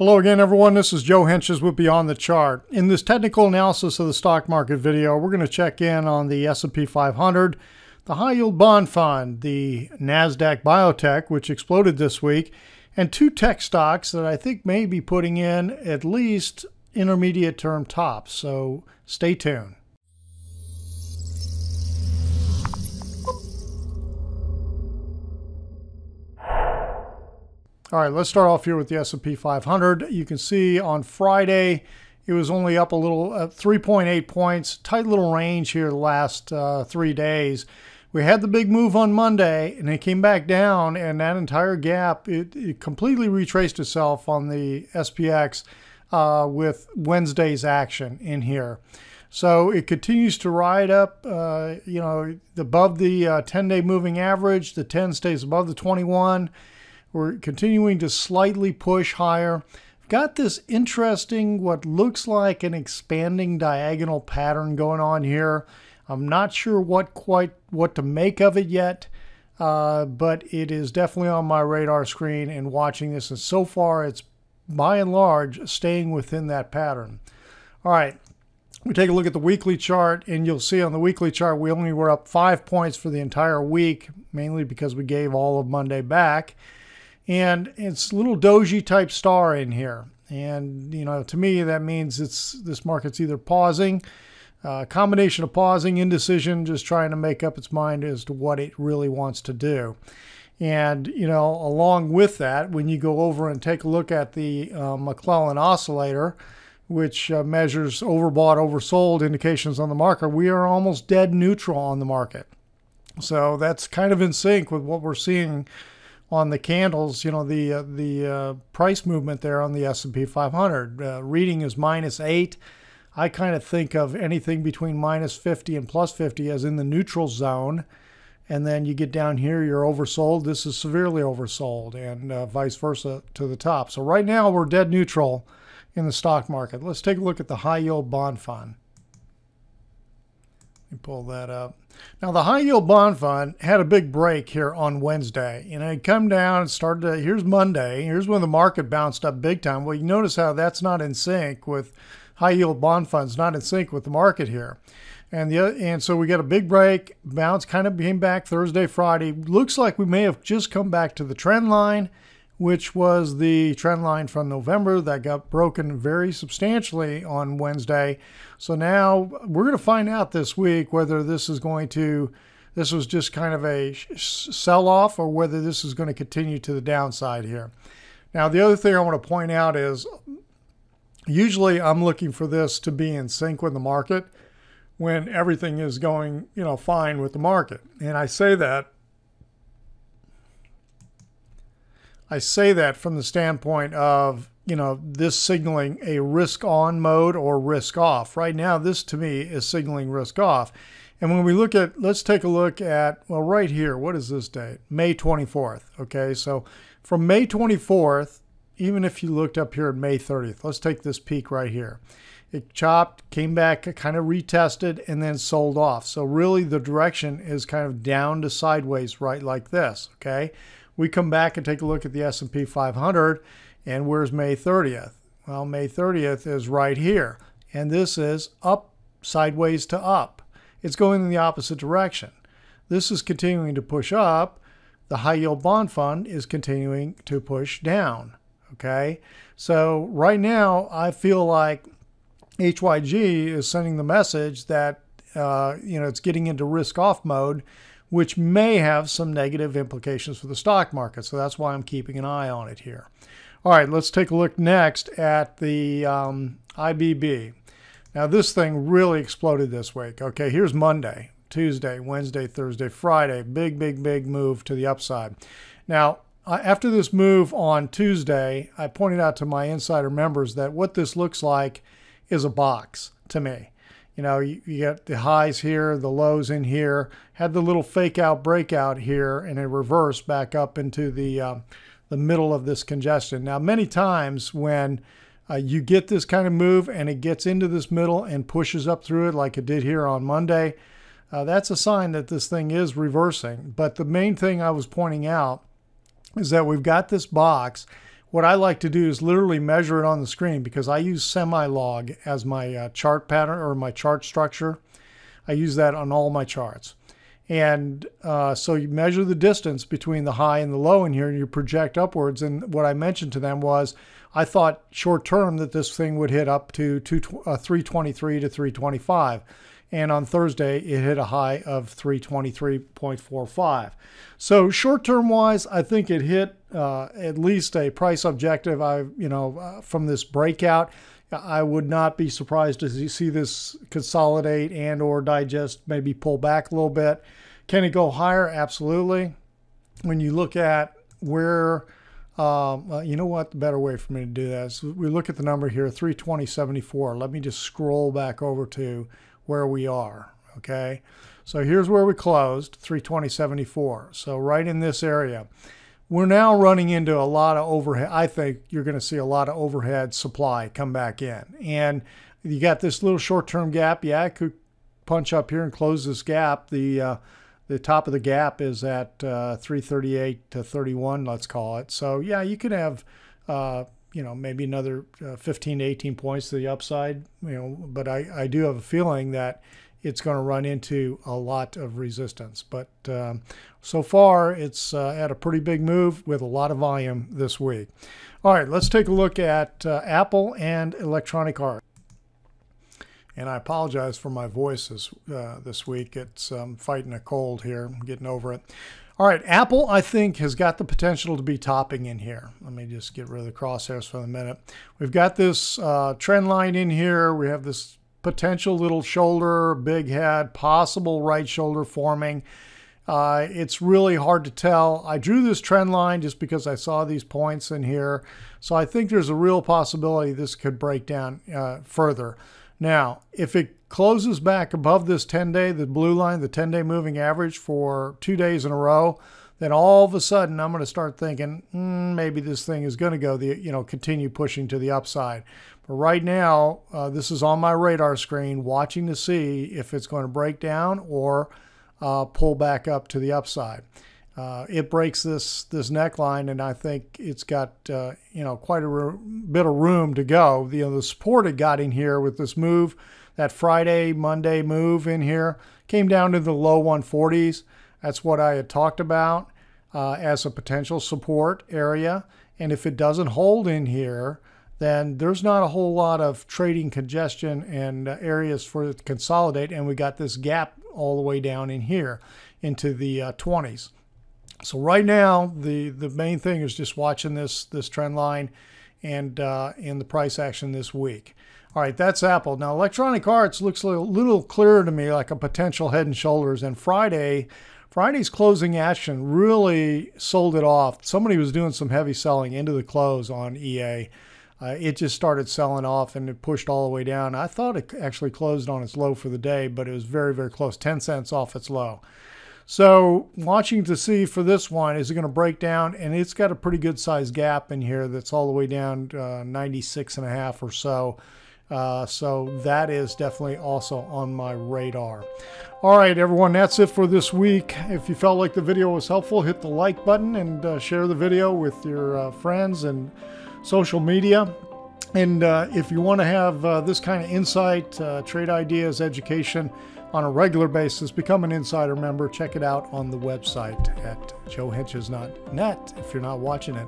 Hello again, everyone. This is Joe Henches with Beyond the Chart. In this technical analysis of the stock market video, we're going to check in on the S&P 500, the high yield bond fund, the Nasdaq Biotech, which exploded this week, and two tech stocks that I think may be putting in at least intermediate term tops. So stay tuned. All right, let's start off here with the S&P 500. You can see on Friday, it was only up a little, 3.8 points. Tight little range here the last 3 days. We had the big move on Monday, and it came back down, and that entire gap, it completely retraced itself on the SPX with Wednesday's action in here. So it continues to ride up, above the 10-day moving average. The 10 stays above the 21. We're continuing to slightly push higher. We've got this interesting, what looks like an expanding diagonal pattern going on here. I'm not sure what to make of it yet, but it is definitely on my radar screen and watching this. And so far, it's by and large staying within that pattern. All right, we take a look at the weekly chart, and you'll see on the weekly chart we only were up 5 points for the entire week, mainly because we gave all of Monday back. And it's a little doji type star in here. And, to me, that means this market's either pausing, a combination of pausing, indecision, just trying to make up its mind as to what it really wants to do. And, along with that, when you go over and take a look at the McClellan oscillator, which measures overbought, oversold indications on the market, we are almost dead neutral on the market. So that's kind of in sync with what we're seeing on the candles, the price movement there on the S&P 500. Reading is -8. I kind of think of anything between -50 and +50 as in the neutral zone. And then you get down here, you're oversold. This is severely oversold, and vice versa to the top. So right now we're dead neutral in the stock market. Let's take a look at the high yield bond fund. Let me pull that up. Now, the high yield bond fund had a big break here on Wednesday. It come down and started to, here's Monday. Here's when the market bounced up big time. Well, you notice how that's not in sync with high yield bond funds, not in sync with the market here. And so we got a big break, bounce, kind of came back Thursday, Friday. Looks like we may have just come back to the trend line, which was the trend line from November that got broken very substantially on Wednesday. So now we're going to find out this week whether this was just kind of a sell-off or whether this is going to continue to the downside here. Now, the other thing I want to point out is usually I'm looking for this to be in sync with the market when everything is going, fine with the market. And I say that from the standpoint of, this signaling a risk on mode or risk off. Right now, this to me is signaling risk off. And when we look at, let's take a look at, well, right here, what is this date? May 24th. Okay, so from May 24th, even if you looked up here at May 30th, let's take this peak right here. It chopped, came back, kind of retested, and then sold off. So really the direction is kind of down to sideways, right like this, okay? We come back and take a look at the S&P 500, and where's May 30th? Well, May 30th is right here, and this is up, sideways to up. It's going in the opposite direction. This is continuing to push up. The high yield bond fund is continuing to push down, okay? So right now, I feel like HYG is sending the message that, it's getting into risk off mode, which may have some negative implications for the stock market. So that's why I'm keeping an eye on it here. All right, let's take a look next at the IBB. Now, this thing really exploded this week. Okay, here's Monday, Tuesday, Wednesday, Thursday, Friday. Big, big, big move to the upside. Now, after this move on Tuesday, I pointed out to my insider members that what this looks like is a box to me. You get the highs here, the lows in here, had the little fake out breakout here, and it reversed back up into the middle of this congestion. Now, many times when you get this kind of move and it gets into this middle and pushes up through it like it did here on Monday, that's a sign that this thing is reversing. But the main thing I was pointing out is that we've got this box what I like to do is literally measure it on the screen, because I use semi-log as my chart pattern or my chart structure. I use that on all my charts. And so you measure the distance between the high and the low in here, and you project upwards. And what I mentioned to them was I thought short term that this thing would hit up to 323 to 325. And on Thursday, it hit a high of 323.45. So short-term wise, I think it hit at least a price objective. From this breakout, I would not be surprised to see this consolidate and or digest, maybe pull back a little bit. Can it go higher? Absolutely. When you look at where, you know what, the better way for me to do that is we look at the number here, 320.74. Let me just scroll back over to where we are. Okay, so here's where we closed, 320.74. So right in this area, we're now running into a lot of overhead. I think you're going to see a lot of overhead supply come back in, and you got this little short-term gap. Yeah, it could punch up here and close this gap. The top of the gap is at 338 to 31, let's call it. So yeah, you could have maybe another 15 to 18 points to the upside, but I do have a feeling that it's going to run into a lot of resistance. But so far, it's had a pretty big move with a lot of volume this week. All right, let's take a look at Apple and Electronic Arts. And I apologize for my voice this week. It's fighting a cold here. I'm getting over it. All right, Apple, I think, has got the potential to be topping in here. Let me just get rid of the crosshairs for a minute. We've got this trend line in here. We have this potential little shoulder, big head, possible right shoulder forming. It's really hard to tell. I drew this trend line just because I saw these points in here. So I think there's a real possibility this could break down further. Now, if it closes back above this 10-day, the blue line, the 10-day moving average for 2 days in a row, then all of a sudden I'm going to start thinking, maybe this thing is going to go continue pushing to the upside. But right now, this is on my radar screen, watching to see if it's going to break down or pull back up to the upside. It breaks this neckline, and I think it's got quite a bit of room to go. The support it got in here with this move, that Friday, Monday move in here, came down to the low 140s. That's what I had talked about as a potential support area. And if it doesn't hold in here, then there's not a whole lot of trading congestion and areas for it to consolidate. And we got this gap all the way down in here into the 20s. So right now, the main thing is just watching this trend line and in the price action this week. All right, that's Apple. Now, Electronic Arts looks a little clearer to me, like a potential head and shoulders. And Friday's closing action really sold it off. Somebody was doing some heavy selling into the close on EA. It just started selling off, and it pushed all the way down. I thought it actually closed on its low for the day, but it was very, very close, 10 cents off its low. So watching to see for this one, is it going to break down? And it's got a pretty good size gap in here that's all the way down 96.5 or so. So that is definitely also on my radar. All right, everyone, that's it for this week. If you felt like the video was helpful, hit the like button and share the video with your friends and social media. And if you want to have this kind of insight, trade ideas, education on a regular basis, become an insider member. Check it out on the website at joehenches.net if you're not watching it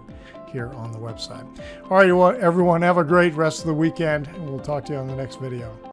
here on the website. All right, everyone, have a great rest of the weekend, and we'll talk to you on the next video.